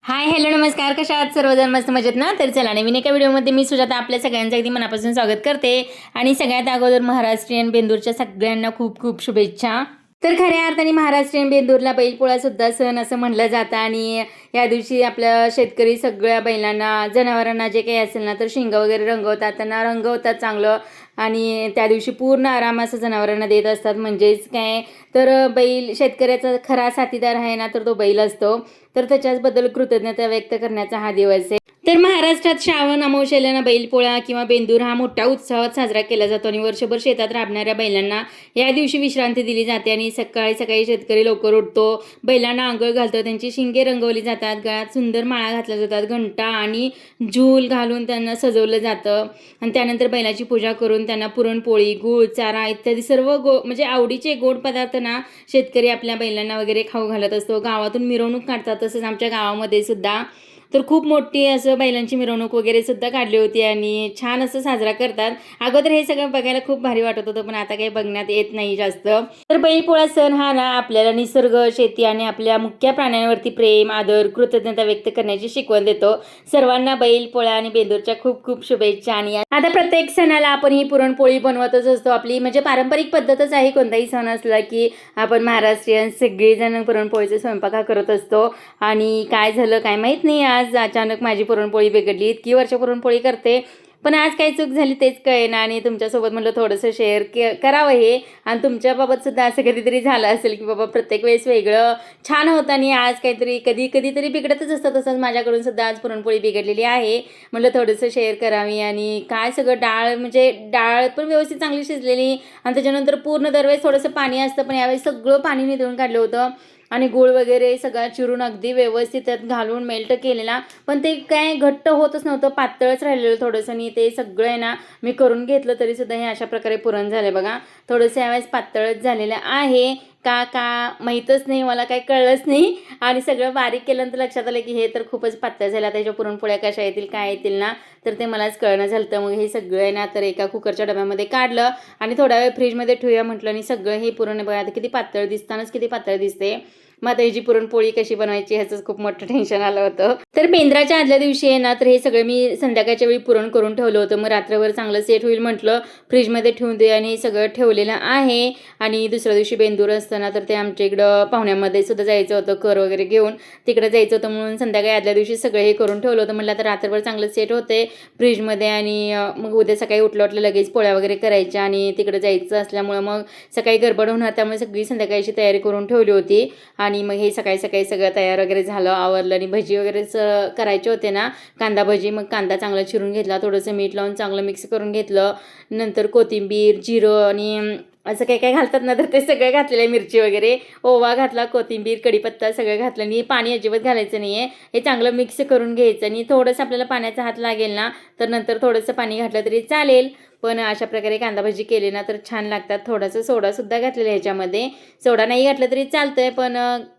Hi hello नमस्कार, कशा आहात सर्वजण? मस्त मजेत ना? तर चला, नवीन एका व्हिडिओमध्ये मी सुजाता आपल्या सगळ्यांचं अगदी मनापासून स्वागत करते. आणि सगळ्यात अगोदर महाराष्ट्रीयन बेंदूरच्या सगळ्यांना खूप खूप शुभेच्छा. तर खऱ्या अर्थाने महाराष्ट्रीयन बेंदूरला बैलपोळा सुद्धा सण असं म्हणलं जातं. आणि या दिवशी आपल्या शेतकरी सगळ्या बैलांना, जनावरांना जे काही असेल ना, तर शिंग वगैरे रंगवतात, त्यांना रंगवतात चांगलं. आणि त्या दिवशी पूर्ण आराम असं जनावरांना देत असतात. म्हणजेच काय, तर बैल शेतकऱ्याचा खरा साथीदार आहे ना, तर तो बैल असतो. तर त्याच्याबद्दल कृतज्ञता व्यक्त करण्याचा हा दिवस आहे. तर महाराष्ट्रात श्रावण अमावस्येला बैलपोळा किंवा बेंदूर हा मोठ्या उत्साहात साजरा केला जातो. आणि वर्षभर शेतात राबणाऱ्या बैलांना या दिवशी विश्रांती दिली जाते. आणि सकाळी सकाळी शेतकरी लवकर उठतो, बैलांना आंघोळ घालतो, त्यांची शिंगे रंगवली जातात, गळ्यात सुंदर माळा घातल्या जातात, घंटा आणि झूल घालून त्यांना सजवलं जातं. आणि त्यानंतर बैलाची पूजा करून त्यांना पुरणपोळी, गूळ, चारा इत्यादी सर्व म्हणजे आवडीचे गोड पदार्थ ना शेतकरी आपल्या बैलांना वगैरे खाऊ घालत असतो. गावातून मिरवणूक काढतात. तसंच आमच्या गावामध्ये सुद्धा तर खूप मोठी असं बैलांची मिरवणूक वगैरे सुद्धा काढली होती आणि छान असं साजरा करतात. अगोदर हे सगळं बघायला खूप भारी वाटत होतं, पण आता काही बघण्यात येत नाही जास्त. तर बैलपोळा सण हा ना आपल्याला निसर्ग, शेती आणि आपल्या मुख्य प्राण्यांवरती प्रेम, आदर, कृतज्ञता व्यक्त करण्याची शिकवण देतो. सर्वांना बैलपोळा आणि बेंदूरच्या खूप खूप शुभेच्छा. आणि आता प्रत्येक सणाला आपण ही पुरणपोळी बनवतच असतो. आपली म्हणजे पारंपरिक पद्धतच आहे. कोणताही सण असला की आपण महाराष्ट्रीयन सगळेजण पुरणपोळीचा स्वयंपाक करत असतो. आणि काय झालं काय माहीत नाही, आज अचानक माझी पुरणपोळी बिघडली. इतकी वर्ष पुरणपोळी करते, पण आज काही चूक झाली तेच कळेना. आणि तुमच्यासोबत म्हटलं थोडंसं शेअर करावं हे. आणि तुमच्याबाबत सुद्धा असं कधीतरी झालं असेल की बाबा प्रत्येक वेळेस वेगळं छान होतं आणि आज काहीतरी कधीतरी बिघडतच असतं. तसंच माझ्याकडून सुद्धा आज पुरणपोळी बिघडलेली आहे. म्हटलं थोडंसं शेअर करावी. आणि काय सगळं डाळ पण व्यवस्थित चांगली शिजलेली. आणि त्याच्यानंतर पूर्ण दरवेळेस थोडंसं पाणी असतं, पण यावेळेस सगळं पाणी निथळून काढलं होतं. आणि गूळ वगैरे सगळं चिरून अगदी व्यवस्थित त्यात घालून मेल्ट केलेला, पण ते काय घट्ट होतच नव्हतं, पातळच राहिलेलं थोडंसं. आणि ते सगळं आहे ना मी करून घेतलं तरीसुद्धा हे अशा प्रकारे पुरण झालं बघा. थोडंसं यावेळेस पातळच झालेलं आहे का माहीतच नाही, मला काही कळलंच नाही. आणि सगळं बारीक केल्यानंतर लक्षात आलं की हे तर खूपच पातळ झालं. त्याच्या पुरणपोळ्या कशा येतील काय येतील ना, तर ते मलाच कळणं झालं. मग हे सगळं आहे ना तर एका कुकरच्या डब्यामध्ये काढलं आणि थोडा वेळ फ्रीजमध्ये ठेवूया म्हटलं. आणि सगळं हे पुरण बघा आता किती पातळ दिसतानाच किती पातळ दिसते. मग आता ह्याची पुरणपोळी कशी बनवायची ह्याचंच खूप मोठं टेन्शन आलं होतं. तर बेंद्राच्या आदल्या दिवशी आहे ना तर हे सगळं मी संध्याकाळच्या वेळी पुरण करून ठेवलं होतं. मग रात्रभर चांगलं सेट होईल म्हटलं, फ्रीजमध्ये ठेवून दे. आणि सगळं ठेवलेलं आहे. आणि दुसऱ्या दिवशी बेंदूर असताना तर ते आमच्या इकडं पाहुण्यामध्ये सुद्धा जायचं होतं, कर वगैरे घेऊन तिकडे जायचं होतं, म्हणून संध्याकाळी आदल्या दिवशी सगळं हे करून ठेवलं होतं. म्हटलं आता रात्रभर चांगलं सेट होते फ्रीजमध्ये. आणि मग उद्या सकाळी उठलं लगेच पोळ्या वगैरे करायच्या आणि तिकडे जायचं असल्यामुळं मग सकाळी गडबड होणार, त्यामुळे सगळी संध्याकाळची तयारी करून ठेवली होती. आणि मग हे सकाळी सकाळी सगळं तयार वगैरे झालं, आवरलं. आणि भजी वगैरेच करायचे होते ना, कांदा भजी. मग कांदा चांगला चिरून घेतला, थोडंसं मीठ लावून चांगलं मिक्स करून घेतलं. नंतर कोथिंबीर, जिरं आणि असं काही काय घालतात ना तर ते सगळं घातलेलं, मिरची वगैरे, ओवा घातला, कोथिंबीर, कढीपत्ता सगळं घातलं. आणि पाणी अजिबात घालायचं नाही आहे, हे चांगलं मिक्स करून घ्यायचं. आणि थोडंसं आपल्याला पाण्याचा हात लागेल ना तर नंतर थोडंसं पाणी घातलं तरी चालेल. पण अशा प्रकारे कांदा भजी केली ना तर छान लागतात. थोडंसं सोडासुद्धा घातलेलं ह्याच्यामध्ये, सोडा नाही घातलं तरी चालतंय, पण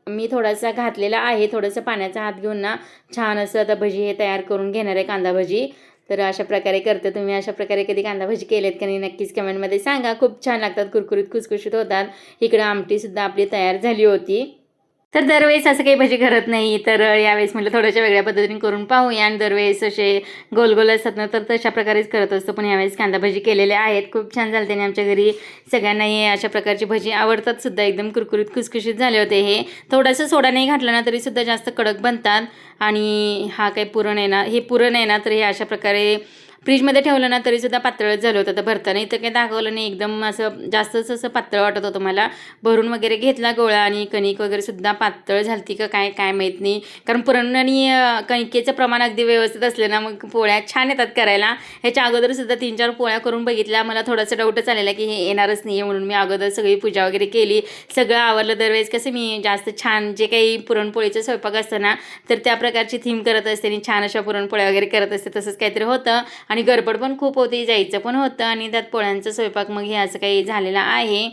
मी थोडासा घातलेला आहे. थोडंसं पाण्याचा हात घेऊन ना छान असं आता भजी हे तयार करून घेणार आहे, कांदा भजी. तर अशा प्रकारे करते. तुम्ही अशा प्रकारे कधी कांदा भजी केलेत का नाही नक्कीच कमेंटमध्ये सांगा. खूप छान लागतात, कुरकुरीत खुसखुशीत होतात. इकडं आमटीसुद्धा आपली तयार झाली होती. तर दरवेळेस असं काही भजी करत नाही, तर यावेळेस म्हटलं थोड्याशा वेगळ्या पद्धतीने करून पाहूया. आणि दरवेळेस असे गोल गोल असतात ना तर तशा प्रकारेच करत असतो, पण यावेळेस कांदा भजी केलेले आहेत. खूप छान झाले. त्याने आमच्या घरी सगळ्यांनाही अशा प्रकारची भजी आवडतात सुद्धा. एकदम कुरकुरीत खुसखुशीत झाले होते. हे थोडंसं सोडा नाही घातला ना तरीसुद्धा जास्त कडक बनतात. आणि हा काही पुरण आहे ना, हे पुरण आहे ना तर हे अशा प्रकारे फ्रीजमध्ये ठेवलं ना तरीसुद्धा पातळच झालं होतं. तर भरताना इथं काही दाखवलं नाही, एकदम असं जास्तच असं पातळ वाटत होतं मला. भरून वगैरे घेतला गोळा आणि कणिक वगैरे सुद्धा पातळ झालती का काय काय माहीत नाही, कारण पुरण आणि कणिकेचं प्रमाण अगदी व्यवस्थित असलं ना मग पोळ्या छान येतात करायला. ह्याच्या अगोदरसुद्धा 3-4 पोळ्या करून बघितल्या. मला थोडासा डाऊटच आलेला की हे येणारच नाही आहे, म्हणून मी अगोदर सगळी पूजा वगैरे केली, सगळं आवरलं. दरवेळेस कसं मी जास्त छान जे काही पुरणपोळीचं स्वयंपाक असतं ना तर त्या प्रकारची थीम करत असते आणि छान अशा पुरणपोळ्या वगैरे करत असते. तसंच काहीतरी होतं आणि गडबड पण खूप होती, जायचं पण होतं आणि त्यात पोळ्यांचा स्वयंपाक मग हे असं काही झालेलं आहे.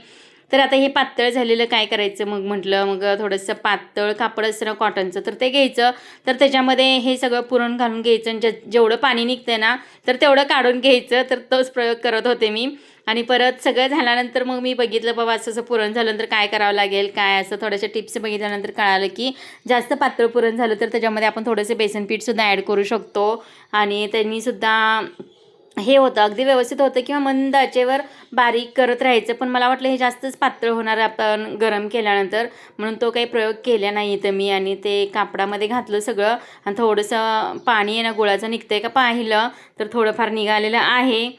तर आता हे पातळ झालेलं काय करायचं, मग म्हटलं मग थोडंसं पातळ कापड असतं ना कॉटनचं तर ते घ्यायचं. तर त्याच्यामध्ये हे सगळं पुरण घालून घ्यायचं आणि जेवढं पाणी निघतं ना तर तेवढं काढून घ्यायचं. तर तोच प्रयोग करत होते मी. आणि परत सगळं झाल्यानंतर मग मी बघितलं बाबा असं असं पुरण झालं तर काय करावं लागेल काय, असं थोड्याशा टिप्स बघितल्यानंतर कळालं की जास्त पातळ पुरण झालं तर त्याच्यामध्ये आपण थोडंसं बेसन पीठसुद्धा ॲड करू शकतो आणि त्यांनीसुद्धा हे होतं अगदी व्यवस्थित होतं, किंवा मंद आचेवर बारीक करत राहायचं. पण मला वाटलं हे जास्तच पातळ होणार आपण गरम केल्यानंतर, म्हणून तो काही प्रयोग केला नाही तर मी. आणि ते कापडामध्ये घातलं सगळं आणि थोडंसं पाणी आहे ना गुळाचं निघतंय का पाहिलं तर थोडंफार निघालेलं आहे,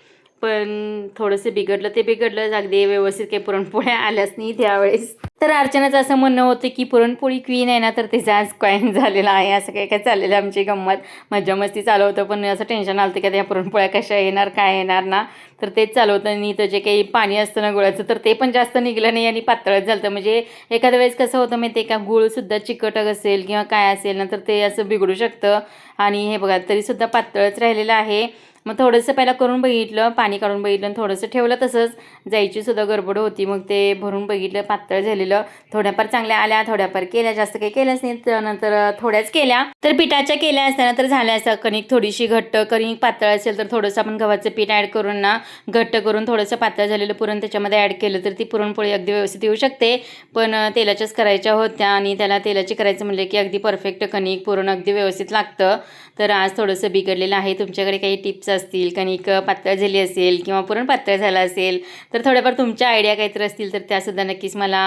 पण थोडंसं बिघडलं ते बिघडलं, अगदी व्यवस्थित काही पुरणपोळ्या आल्याच नाही त्यावेळेस. तर अर्चनाचं असं म्हणणं होतं की पुरणपोळी क्वीन आहे ना तर तिचा आज कॉईन झालेला आहे, असं काय काय चाललेलं आमची गंमत मज्जा मस्ती चालू होतं. पण असं टेन्शन आलं की त्या पुरणपोळ्या कशा येणार काय येणार ना, तर तेच चालू होतं. आणि तर जे काही पाणी असतं ना गुळाचं तर ते पण जास्त निघलं नाही आणि पातळच झालं. म्हणजे एखाद्या वेळेस कसं होतं माहिती आहे का, गुळसुद्धा चिकटक असेल किंवा काय असेल ना तर ते असं बिघडू शकतं. आणि हे बघा तरीसुद्धा पातळच राहिलेलं आहे. मग थोडंसं पहिला करून बघितलं, पाणी काढून बघितलं आणि थोडंसं ठेवलं तसंच, जायचीसुद्धा गडबड होती. मग ते भरून बघितलं, पातळ झालेलं. थोड्याफार चांगल्या आल्या, थोड्याफार केल्या, जास्त काही केल्याच नाही. नंतर थोड्याच केल्या. तर पिठाच्या केल्या असताना तर झाल्या असं, कणिक थोडीशी घट्ट, कणिक पातळ असेल तर थोडंसं आपण गव्हाचं पीठ ॲड करून ना घट्ट करून थोडंसं पातळ झालेलं पुरण त्याच्यामध्ये ॲड केलं तर ती पुरणपोळी अगदी व्यवस्थित येऊ शकते. पण तेलाच्याच करायच्या होत्या आणि त्याला तेलाची करायचं म्हटलं की अगदी परफेक्ट कणिक पुरण अगदी व्यवस्थित लागतं. तर आज थोडंसं बिघडलेलं आहे. तुमच्याकडे काही टिप्स असतील, कणिक पातळ झाली असेल किंवा पुरण पातळ झालं असेल तर थोड्याफार तुमच्या आयडिया काहीतरी असतील तर त्यासुद्धा नक्कीच मला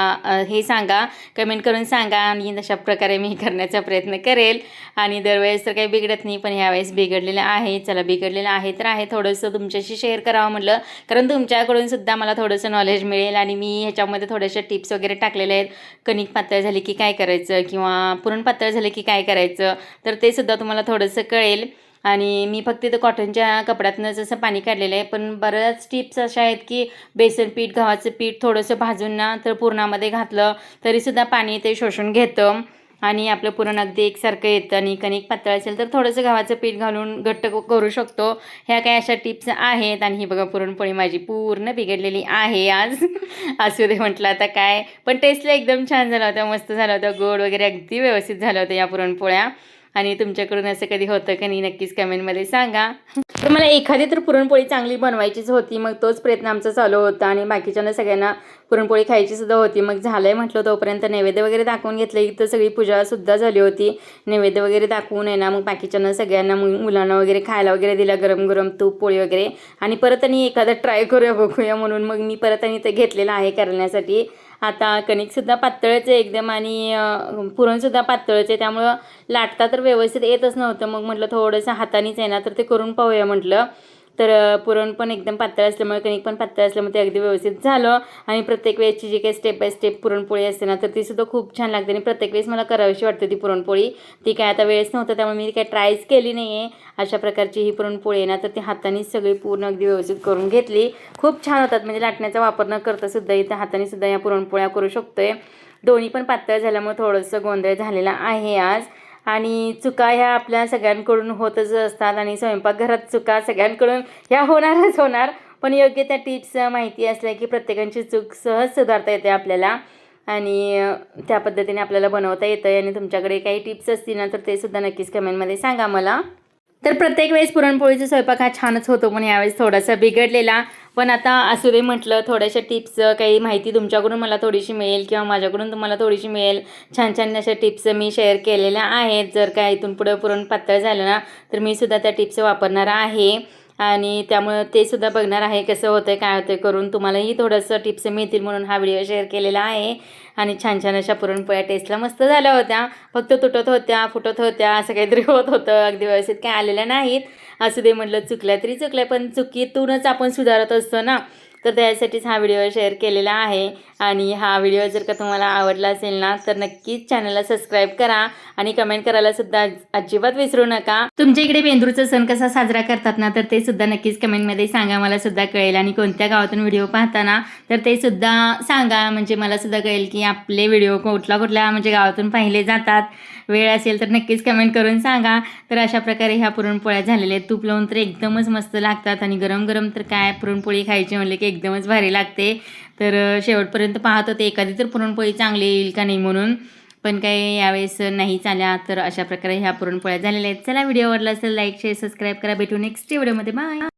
हे सांगा, कमेंट करून सांगा आणि तशा प्रकारे मी करण्याचा प्रयत्न करेल. आणि दरवेळेस तर काही बिघडत नाही, पण ह्यावेळेस बिघडलेलं आहे. चला, बिघडलेलं आहे तर आहे, थोडंसं तुमच्याशी शेअर करावं म्हटलं, कारण तुमच्याकडून सुद्धा मला थोडंसं नॉलेज मिळेल. आणि मी ह्याच्यामध्ये थोड्याशा टिप्स वगैरे टाकलेल्या आहेत, कणिक पातळ झाली की काय करायचं किंवा पुरण पातळ झालं की काय करायचं, तर ते सुद्धा तुम्हाला थोडंसं कळेल. आणि मी फक्त इथं कॉटनच्या कपड्यातनंच असं पाणी काढलेलं आहे. पण बऱ्याच टिप्स अशा आहेत की बेसन पीठ, गव्हाचं पीठ थोडंसं भाजून ना तर पुरणामध्ये घातलं तरीसुद्धा पाणी ते शोषून घेतं आणि आपलं पुरण अगदी एकसारखं येतं. आणि कणिक पातळ असेल तर थोडंसं गव्हाचं पीठ घालून घट्ट करू शकतो. ह्या काही अशा टिप्स आहेत. आणि ही बघा पुरणपोळी माझी पूर्ण बिघडलेली आहे आज. असू दे म्हटलं आता काय, पण टेस्टला एकदम छान झाला होता, मस्त झाला होता, गोड वगैरे अगदी व्यवस्थित झालं होतं या पुरणपोळ्या. आणि तुमच्याकडून असं कधी होतं का नाही नक्कीच कमेंटमध्ये सांगा. तर मला एखादी तर पुरणपोळी चांगली बनवायचीच होती, मग तोच प्रयत्न आमचा चालू होता. आणि बाकीच्यांना सगळ्यांना पुरणपोळी खायची सुद्धा होती. मग झालंय म्हटलं तोपर्यंत नैवेद्य वगैरे दाखवून घेतलं. इथं सगळी पूजासुद्धा झाली होती. नैवेद्य वगैरे दाखवून आहे ना मग बाकीच्यांना सगळ्यांना मुलांना वगैरे खायला वगैरे दिला, गरम गरम तूप पोळी वगैरे. आणि परत आणि एखादा ट्राय करूया बघूया म्हणून मग मी परत आणि ते घेतलेलं आहे करण्यासाठी. आता कणिकसुद्धा पातळच आहे एकदम आणि पुरणसुद्धा पातळच आहे, त्यामुळं लाटता तर व्यवस्थित येतच नव्हतं. मग म्हटलं थोडंसं हातानेच आहे ना तर ते करून पाहूया म्हटलं. तर पुरण पण एकदम पातळ असल्यामुळे, कणिक पण पातळ असल्यामुळे ते अगदी व्यवस्थित झालं. आणि प्रत्येक वेळेची जी काही स्टेप बाय स्टेप पुरणपोळी असते ना तर तीसुद्धा खूप छान लागते. आणि प्रत्येक वेळेस मला करावीशी वाटते ती पुरणपोळी. ती काय आता वेळेस नव्हतं त्यामुळे मी काही ट्रायच केली नाही आहे. अशा प्रकारची ही पुरणपोळी आहे ना तर ती हातानेच सगळी पूर्ण अगदी व्यवस्थित करून घेतली. खूप छान होतात, म्हणजे लाटण्याचा वापर न करता सुद्धा इथं हाताने सुद्धा या पुरणपोळ्या करू शकतोय. दोन्ही पण पातळ झाल्यामुळे थोडंसं गोंधळ झालेला आहे आज. आणि चुका ह्या आपल्या सगळ्यांकडून होतच असतात आणि स्वयंपाकघरात चुका सगळ्यांकडून ह्या होणारच होणार. पण योग्य त्या टिप्स माहिती असल्या की प्रत्येकाची चूक सहज सुधारता येते आपल्याला आणि त्या पद्धतीने आपल्याला बनवता येतं. आणि तुमच्याकडे काही टिप्स असतील ना तर ते सुद्धा नक्कीच कमेंटमध्ये सांगा मला. तर प्रत्येक वेळेस पुरणपोळीचा स्वयंपाक हा छानच होतो, पण यावेळेस थोडासा बिघडलेला. पण आता असू दे म्हटलं, थोड्याशा टिप्स काही माहिती तुमच्याकडून मला थोडीशी मिळेल किंवा माझ्याकडून तुम्हाला थोडीशी मिळेल. छान छान अशा टिप्स मी शेअर केलेल्या आहेत. जर काय इथून पुढं पुरण पातळ झालं ना तर मी सुद्धा त्या टिप्स वापरणार आहे. आणि त्यामुळं ते सुद्धा बघणार आहे कसं होतं आहे काय होतं आहे करून. तुम्हालाही थोडंसं टिप्स मिळतील म्हणून हा व्हिडिओ शेअर केलेला आहे. आणि छान छान अशा पुरणपोळ्या टेस्टला मस्त झाल्या होत्या. फक्त तुटत होत्या, फुटत होत्या, असं काहीतरी होत होतं. अगदी व्यवस्थित काय आलेल्या नाहीत. असू दे म्हटलं, चुकल्या तरी चुकल्या, पण चुकीतूनच आपण सुधारत असतो ना. तर त्यासाठीच हा व्हिडिओ शेअर केलेला आहे. आणि हा व्हिडिओ जर का तुम्हाला आवडला असेल ना तर नक्कीच चॅनलला सबस्क्राईब करा आणि कमेंट करायला सुद्धा अजिबात विसरू नका. तुमच्या इकडे बेंदूरचा सण कसा साजरा करतात ना तर ते सुद्धा नक्कीच कमेंटमध्ये सांगा, मला सुद्धा कळेल. आणि कोणत्या गावातून व्हिडिओ पाहताना तर ते सुद्धा सांगा, म्हणजे मला सुद्धा कळेल की आपले व्हिडिओ कुठल्या म्हणजे गावातून पाहिले जातात. वेळ असेल तर नक्कीच कमेंट करून सांगा. तर अशा प्रकारे ह्या पुरणपोळ्या झालेल्या आहेत. तूप लावून तर एकदमच मस्त लागतात आणि गरम गरम तर काय पुरणपोळी खायची म्हणले की एकदमच भारी लागते. तर शेवटपर्यंत पाहत होते एखादी तर पुरणपोळी चांगली येईल का नाही म्हणून, पण काही यावेळेस नाहीच आल्या. तर अशा प्रकारे ह्या पुरणपोळ्या झालेल्या आहेत. चला, व्हिडिओ आवडला असेल लाईक शेअर सबस्क्राईब करा. भेटू नेक्स्ट व्हिडिओमध्ये. बाय.